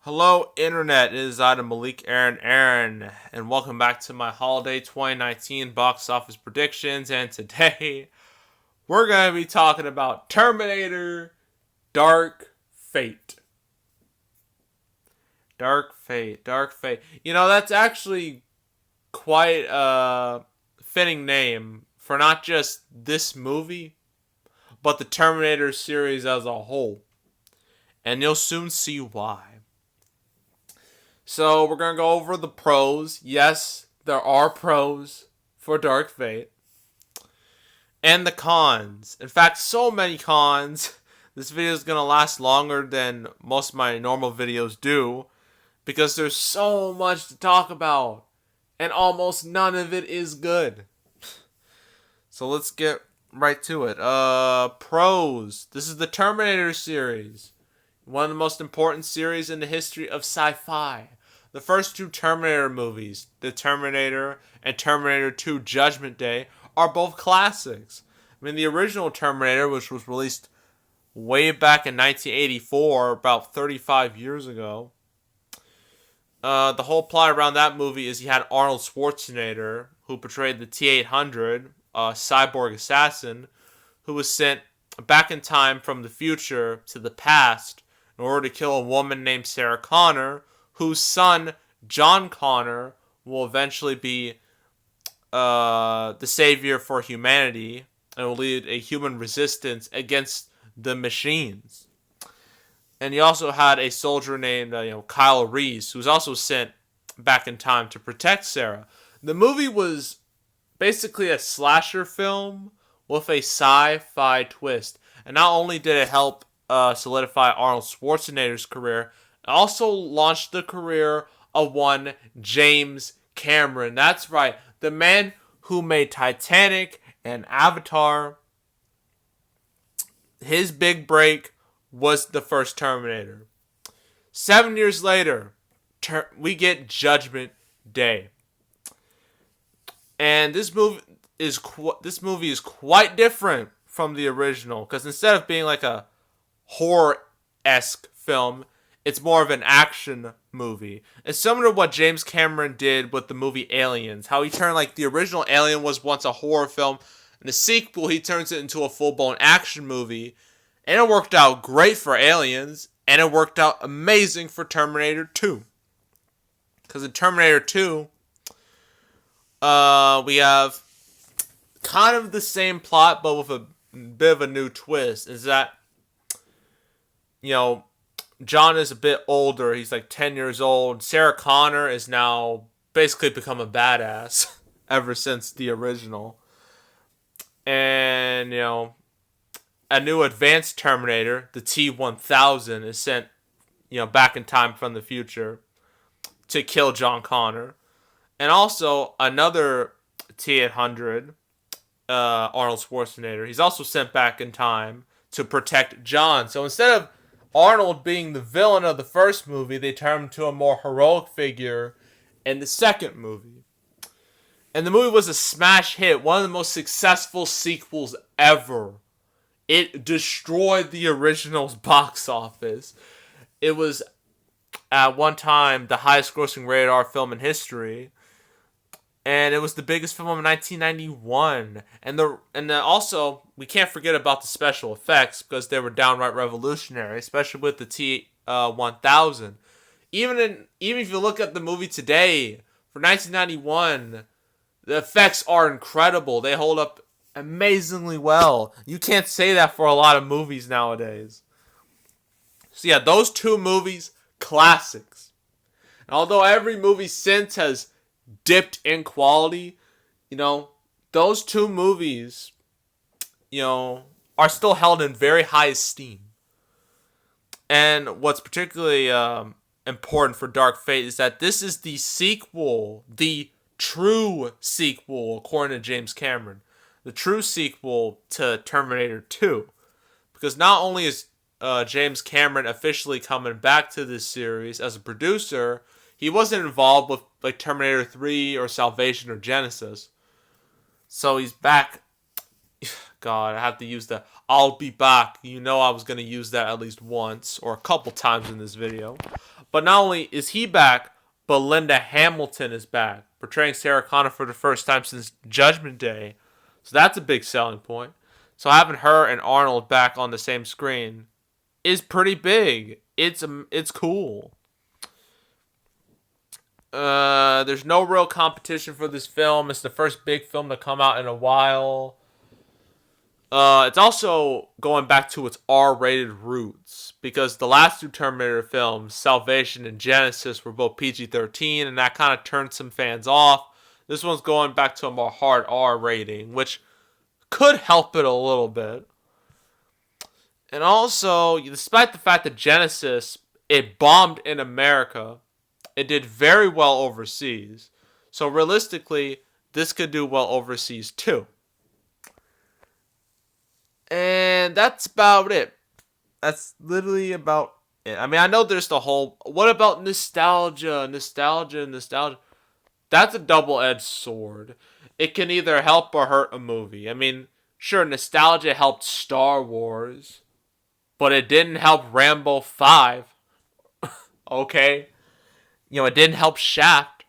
Hello, Internet. It is Adam Malik Aaron, and welcome back to my holiday 2019 box office predictions. And today, we're going to be talking about Terminator Dark Fate. Dark Fate, Dark Fate. That's actually quite a fitting name for not just this movie, but the Terminator series as a whole. And you'll soon see why. So we're going to go over the pros. Yes, there are pros for Dark Fate. And the cons. In fact, so many cons. This video is going to last longer than most of my normal videos do. Because there's so much to talk about. And almost none of it is good. So let's get right to it. Pros. This is the Terminator series. One of the most important series in the history of sci-fi. The first two Terminator movies, The Terminator and Terminator 2 Judgment Day, are both classics. I mean, the original Terminator, which was released way back in 1984, about 35 years ago. The whole plot around that movie is you had Arnold Schwarzenegger, who portrayed the T-800, a cyborg assassin, who was sent back in time from the future to the past in order to kill a woman named Sarah Connor, whose son, John Connor, will eventually be the savior for humanity and will lead a human resistance against the machines. And he also had a soldier named Kyle Reese, who was also sent back in time to protect Sarah. The movie was basically a slasher film with a sci-fi twist. And not only did it help solidify Arnold Schwarzenegger's career, it also launched the career of one James Cameron. That's right, the man who made Titanic and Avatar. His big break was the first Terminator. 7 years later, we get Judgment Day. And this movie is quite different from the original, because instead of being like a horror-esque film, it's more of an action movie. It's similar to what James Cameron did with the movie Aliens. How he turned, the original Alien was once a horror film. In the sequel, he turns it into a full-blown action movie. And it worked out great for Aliens. And it worked out amazing for Terminator 2. Because in Terminator 2, we have kind of the same plot, but with a bit of a new twist. Is that, John is a bit older. He's 10 years old. Sarah Connor is now basically become a badass ever since the original. And, a new advanced Terminator, the T-1000, is sent, back in time from the future to kill John Connor. And also another T-800, Arnold Schwarzenegger, he's also sent back in time to protect John. So instead of Arnold being the villain of the first movie, they turned him to a more heroic figure in the second movie. And the movie was a smash hit, one of the most successful sequels ever. It destroyed the original's box office. It was, at one time, the highest grossing rated R film in history. And it was the biggest film of 1991. And also, we can't forget about the special effects, because they were downright revolutionary, especially with the T-1000. Even if you look at the movie today, for 1991, the effects are incredible. They hold up amazingly well. You can't say that for a lot of movies nowadays. So yeah, those two movies, classics. And although every movie since has dipped in quality, those two movies, are still held in very high esteem. And what's particularly important for Dark Fate is that this is the sequel, the true sequel, according to James Cameron, the true sequel to Terminator 2. Because not only is James Cameron officially coming back to this series as a producer, he wasn't involved with Terminator 3 or Salvation or Genesis. So he's back. God, I have to use the I'll be back. I was going to use that at least once or a couple times in this video. But not only is he back, but Linda Hamilton is back, portraying Sarah Connor for the first time since Judgment Day. So that's a big selling point. So having her and Arnold back on the same screen is pretty big. It's cool. There's no real competition for this film. It's the first big film to come out in a while. It's also going back to its R-rated roots, because the last two Terminator films, Salvation and Genesis, were both PG-13, and that kind of turned some fans off. This one's going back to a more hard R rating, which could help it a little bit. And also, despite the fact that Genesis, it bombed in America, it did very well overseas. So realistically, this could do well overseas too. And that's about it. That's literally about it. I mean, I know there's the whole, what about nostalgia? That's a double-edged sword. It can either help or hurt a movie. I mean, sure, nostalgia helped Star Wars, but it didn't help Rambo 5. Okay? It didn't help Shaft.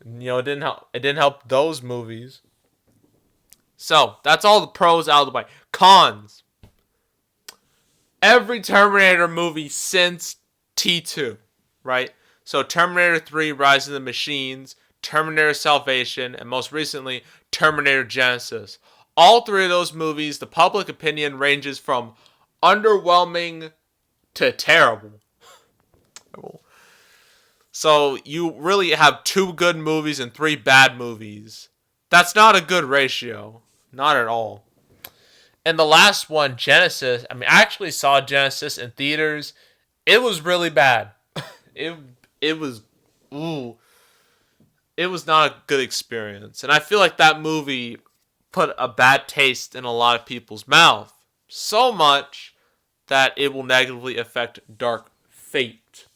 It didn't help those movies. So, that's all the pros out of the way. Cons. Every Terminator movie since T2, right? So, Terminator 3, Rise of the Machines, Terminator Salvation, and most recently, Terminator Genesis. All three of those movies, the public opinion ranges from underwhelming to terrible. So, you really have 2 good movies and 3 bad movies. That's not a good ratio. Not at all. And the last one, Genesis, I actually saw Genesis in theaters. It was really bad. It was not a good experience. And I feel like that movie put a bad taste in a lot of people's mouth. So much that it will negatively affect Dark Fate.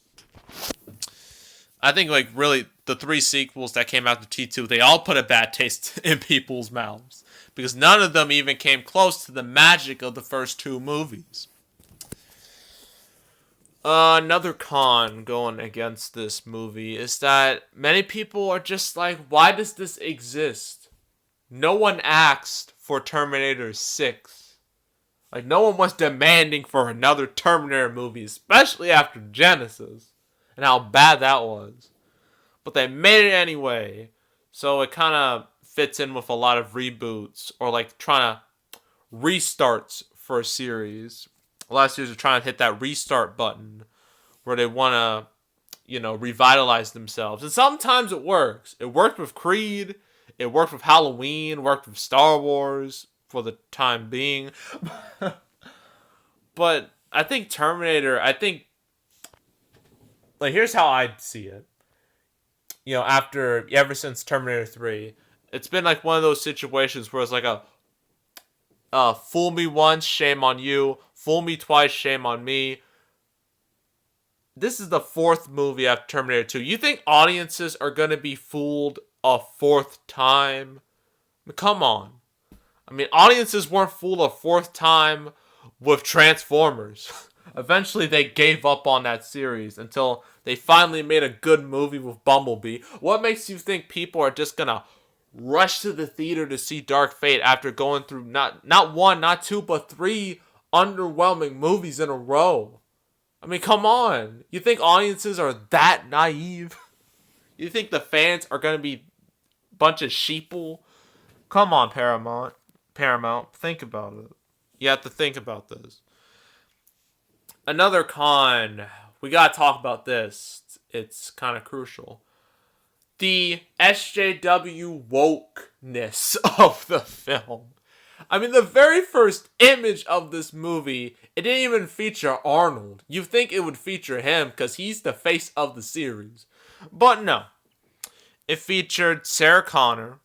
I think really the 3 sequels that came out to T2, they all put a bad taste in people's mouths. Because none of them even came close to the magic of the first 2 movies. Another con going against this movie is that many people are just like, why does this exist? No one asked for Terminator 6. No one was demanding for another Terminator movie, especially after Genesis, and how bad that was. But they made it anyway, so it kind of fits in with a lot of reboots or trying to restarts for a series. A lot of series are trying to hit that restart button where they want to, revitalize themselves. And sometimes it works. It worked with Creed. It worked with Halloween. Worked with Star Wars for the time being. But I think Terminator, here's how I see it. Ever since Terminator 3, it's been one of those situations where it's fool me once, shame on you. Fool me twice, shame on me. This is the 4th movie after Terminator 2. You think audiences are going to be fooled a 4th time? Come on. Audiences weren't fooled a 4th time with Transformers. Eventually, they gave up on that series until they finally made a good movie with Bumblebee. What makes you think people are just going to rush to the theater to see Dark Fate after going through not 1, not 2, but 3 underwhelming movies in a row? Come on. You think audiences are that naive? You think the fans are going to be a bunch of sheeple? Come on, Paramount. Think about it. You have to think about this. Another con. We got to talk about this. It's kind of crucial. The SJW wokeness of the film. The very first image of this movie, it didn't even feature Arnold. You think it would feature him because he's the face of the series. But no. It featured Sarah Connor,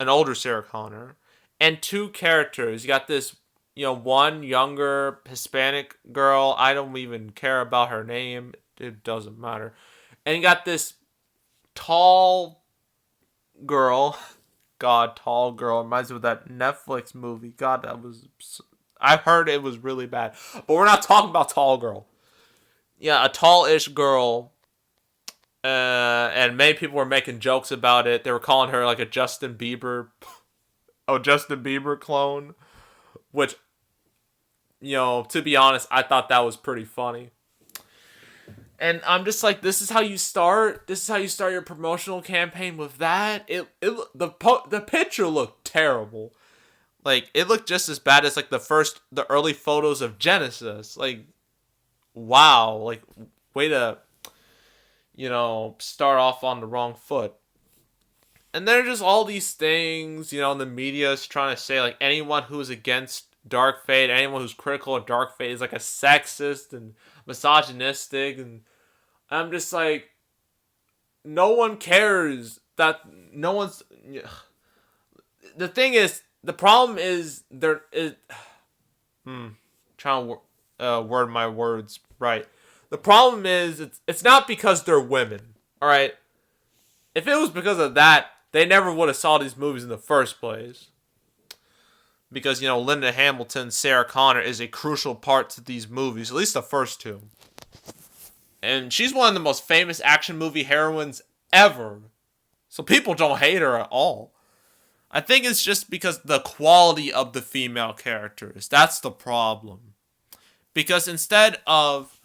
an older Sarah Connor, and 2 characters. You got this, one younger Hispanic girl. I don't even care about her name. It doesn't matter. And you got this tall girl. God, Tall Girl reminds me of that Netflix movie. God, I heard it was really bad. But we're not talking about Tall Girl. yeah, a tallish girl, and many people were making jokes about it. They were calling her like a Justin Bieber clone, which, to be honest, I thought that was pretty funny. And I'm just like, this is how you start. This is how you start your promotional campaign with that. The picture looked terrible. Like, it looked just as bad as like the early photos of Genesis. Like, wow. Like, way to start off on the wrong foot. And there are just all these things, the media is trying to say, like, anyone who's against Dark Fate, anyone who's critical of Dark Fate is like a sexist and misogynistic. And I'm just like, no one cares that no one's. The thing is, the problem is, there is. Trying to word my words right. The problem is, it's not because they're women, alright? If it was because of that, they never would have saw these movies in the first place. Because, Linda Hamilton, Sarah Connor is a crucial part to these movies, at least the first two. And she's one of the most famous action movie heroines ever. So people don't hate her at all. I think it's just because the quality of the female characters. That's the problem. Because instead of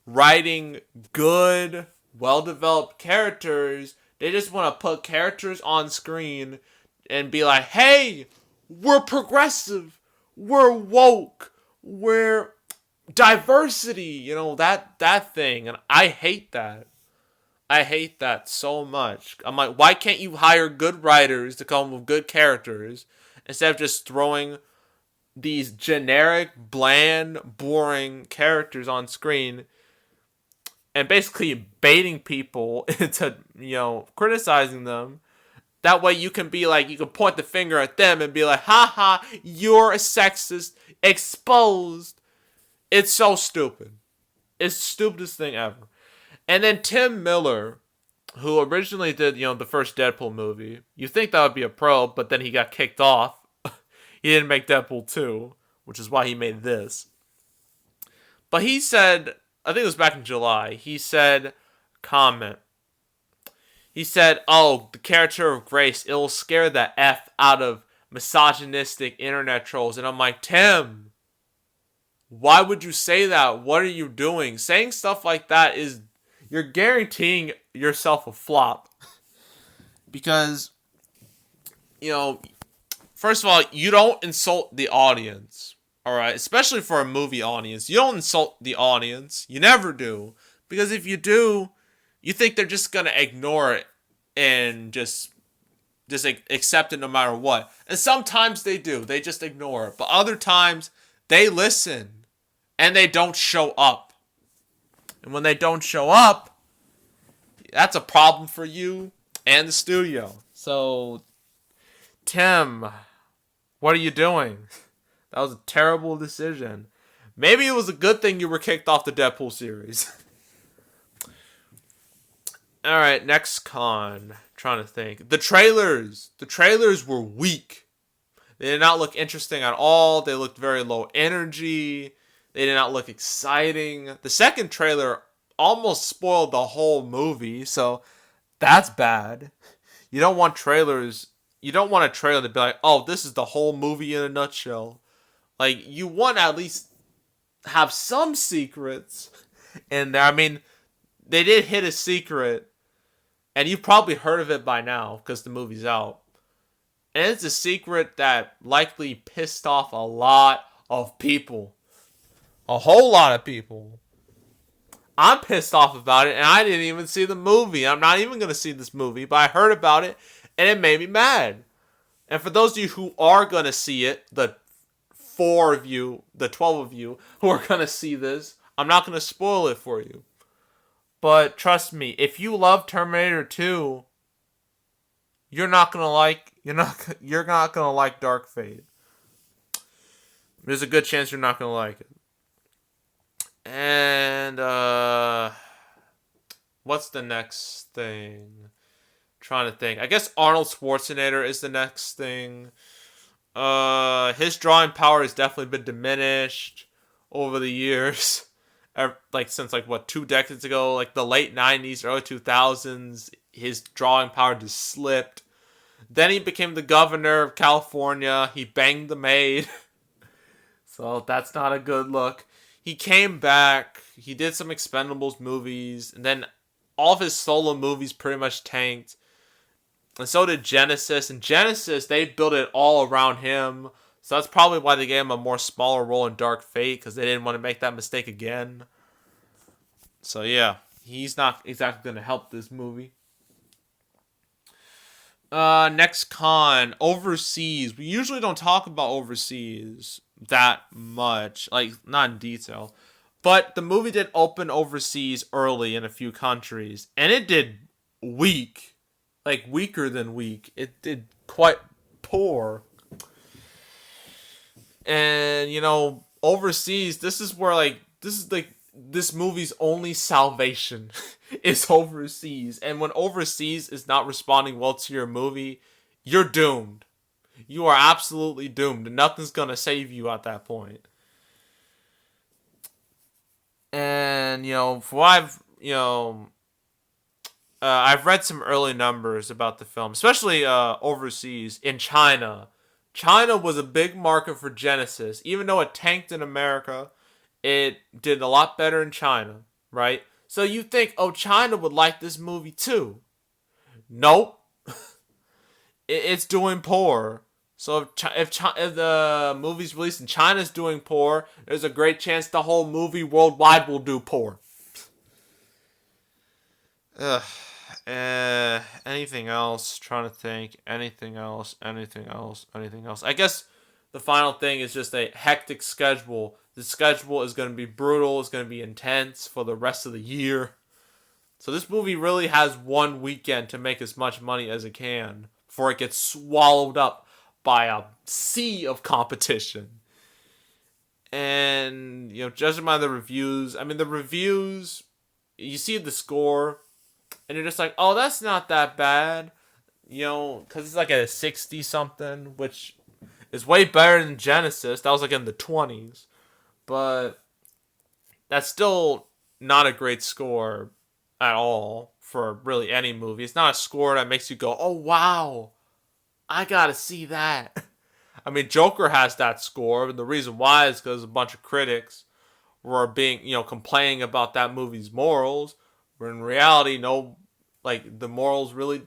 writing good, well-developed characters, they just want to put characters on screen and be like, hey, we're progressive, we're woke, we're diversity, that thing. And I hate that. I hate that so much. I'm like, why can't you hire good writers to come up with good characters instead of just throwing these generic, bland, boring characters on screen and basically baiting people into, criticizing them? That way you can be like, you can point the finger at them and be like, haha, you're a sexist, exposed. It's so stupid. It's the stupidest thing ever. And then Tim Miller, who originally did, the first Deadpool movie, you think that would be a pro, but then he got kicked off. He didn't make Deadpool 2, which is why he made this. But he said, I think it was back in July, he said, he said, oh, the character of Grace, it'll scare the F out of misogynistic internet trolls. And I'm like, Tim, why would you say that? What are you doing? Saying stuff like that is, you're guaranteeing yourself a flop. Because, first of all, you don't insult the audience. Alright? Especially for a movie audience. You don't insult the audience. You never do. Because if you do, you think they're just going to ignore it and just accept it no matter what. And sometimes they do. They just ignore it. But other times, they listen. And they don't show up. And when they don't show up, that's a problem for you and the studio. So, Tim, what are you doing? That was a terrible decision. Maybe it was a good thing you were kicked off the Deadpool series. Alright, next con. Trying to think. The trailers. The trailers were weak. They did not look interesting at all. They looked very low energy. They did not look exciting. The second trailer almost spoiled the whole movie, so that's bad. You don't want trailers. You don't want a trailer to be like, oh, this is the whole movie in a nutshell. Like, you want to at least have some secrets in there. I mean, they did hit a secret, and you've probably heard of it by now because the movie's out. And it's a secret that likely pissed off a lot of people. A whole lot of people. I'm pissed off about it, and I didn't even see the movie. I'm not even going to see this movie, but I heard about it, and it made me mad. And for those of you who are going to see it, the 4 of you, the 12 of you who are going to see this, I'm not going to spoil it for you. But trust me, if you love Terminator 2, you're not going to like Dark Fate. There's a good chance you're not going to like it. And, what's the next thing? Trying to think. I guess Arnold Schwarzenegger is the next thing. His drawing power has definitely been diminished over the years. like since like what 2 decades ago, like the late '90s, early 2000s. His drawing power just slipped. Then he became the governor of California. He banged the maid. So that's not a good look. He came back. He did some Expendables movies. And then all of his solo movies pretty much tanked. And so did Genesis. And Genesis, they built it all around him. So that's probably why they gave him a more smaller role in Dark Fate. Because they didn't want to make that mistake again. So yeah, he's not exactly going to help this movie. Next con, overseas. We usually don't talk about overseas that much, like not in detail. But the movie did open overseas early in a few countries, and it did weak, like weaker than weak. It did quite poor. And overseas, this is this movie's only salvation is overseas. And when overseas is not responding well to your movie, you're doomed. You are absolutely doomed. And nothing's going to save you at that point. And, for what I've read some early numbers about the film, especially overseas in China. China was a big market for Genesis. Even though it tanked in America, it did a lot better in China, right? So you think, oh, China would like this movie too. Nope. It's doing poor. So if the movie's released and China's doing poor, there's a great chance the whole movie worldwide will do poor. Anything else? Trying to think. Anything else? I guess the final thing is just a hectic schedule. The schedule is going to be brutal. It's going to be intense for the rest of the year. So this movie really has one weekend to make as much money as it can before it gets swallowed up by a sea of competition. And, judging by the reviews, you see the score, and you're just like, oh, that's not that bad. Because it's like at a 60-something, which is way better than Genesis. That was like in the 20s. But that's still not a great score at all for really any movie. It's not a score that makes you go, oh, wow, I gotta see that. Joker has that score, and the reason why is because a bunch of critics were being, complaining about that movie's morals, where in reality, the morals really,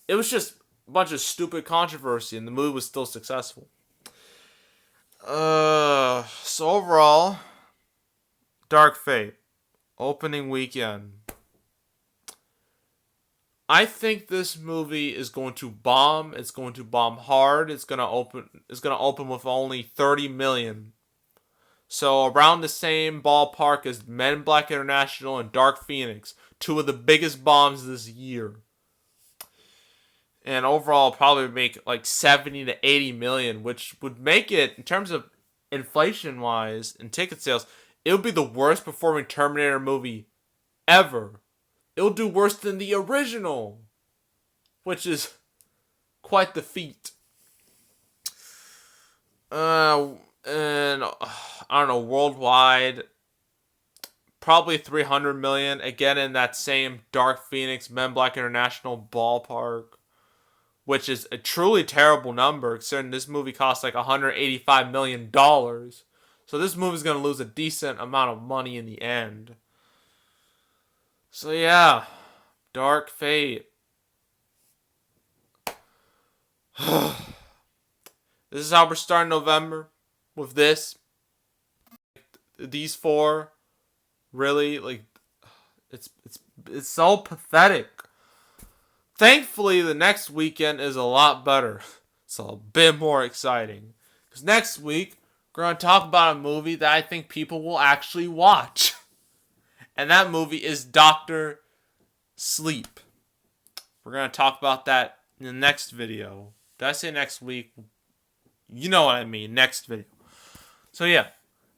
it was just a bunch of stupid controversy, and the movie was still successful. So overall, Dark Fate, opening weekend. I think this movie is going to bomb. It's going to bomb hard. It's gonna open with only 30 million. So around the same ballpark as Men in Black International and Dark Phoenix, two of the biggest bombs this year. And overall, probably make like 70 to 80 million, which would make it, in terms of inflation-wise and ticket sales, it would be the worst performing Terminator movie ever. It'll do worse than the original, which is quite the feat. And I don't know, worldwide, probably 300 million. Again, in that same Dark Phoenix, Men in Black International ballpark, which is a truly terrible number, considering this movie cost like $185 million. So this movie's going to lose a decent amount of money in the end. So yeah, Dark Fate. This is how we're starting November, with this. These four, really, it's so pathetic. Thankfully, the next weekend is a lot better. It's a bit more exciting. Because next week, we're going to talk about a movie that I think people will actually watch. And that movie is Dr. Sleep. We're going to talk about that in the next video. Did I say next week? You know what I mean. Next video. So yeah,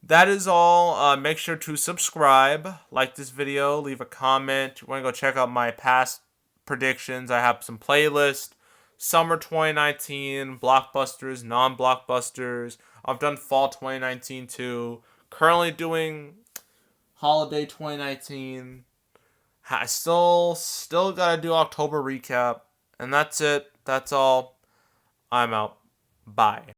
that is all. Make sure to subscribe, like this video, leave a comment. You want to go check out my past predictions. I have some playlists. Summer 2019, blockbusters, non-blockbusters. I've done fall 2019 too. Currently doing holiday 2019. I still gotta do October recap, and that's it. That's all. I'm out. Bye.